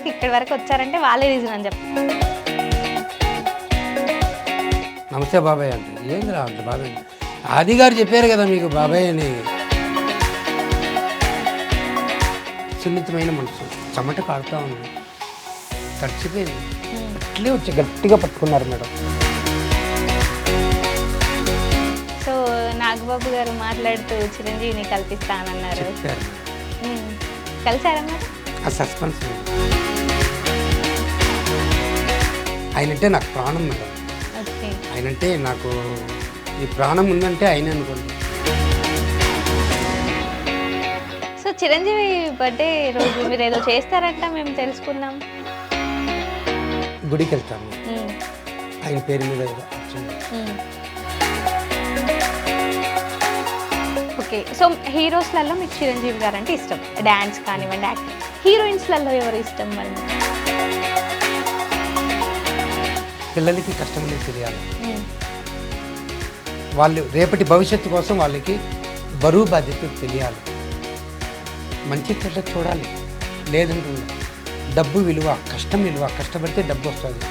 వరకు ఇక్కడి వరకు వచ్చారంటే వాళ్ళే రీజన్ అని చెప్పి. నమస్తే బాబాయ్ అంటే ఏంది రా అంటే బాబాయ్ ఆది గారు చెప్పారు కదా మీకు బాబాయ్ అని. సున్నితమైన మనసు చెమట కాడుతూ ఉంది, తడిచిపోయింది. అట్లే వచ్చి గట్టిగా పట్టుకున్నారు మేడం. సో నాగబాబు గారు మాట్లాడుతూ చిరంజీవిని కల్పిస్తానన్నారు. చెప్పారు కలిసారా మరి? ఆ సస్పెన్స్ ఆయనంటే నాకు ప్రాణం మేడం. ఓకే. ఆయనంటే నాకు ఈ ప్రాణం ఉందంటే ఆయన అనుకోండి. సో చిరంజీవి బర్త్డే రోజు మీరు ఏదో చేస్తారంట, మేము తెలుసుకున్నాం. గుడికి వెళ్తాము, ఆయన పేరు మీద ఏదో వచ్చింది. ఓకే. సో హీరోస్లలో మీకు చిరంజీవి గారు అంటే ఇష్టం, డ్యాన్స్ కానివ్వండి, యాక్టింగ్. హీరోయిన్స్లలో ఎవరు ఇష్టం మరి? పిల్లలకి కష్టం అనేది తెలియాలి, వాళ్ళు రేపటి భవిష్యత్తు కోసం వాళ్ళకి బరువు బాధ్యత తెలియాలి, మంచి చెడ్డ చూడాలి. లేదంటే డబ్బు విలువ, కష్టం విలువ, కష్టపడితే డబ్బు వస్తుంది.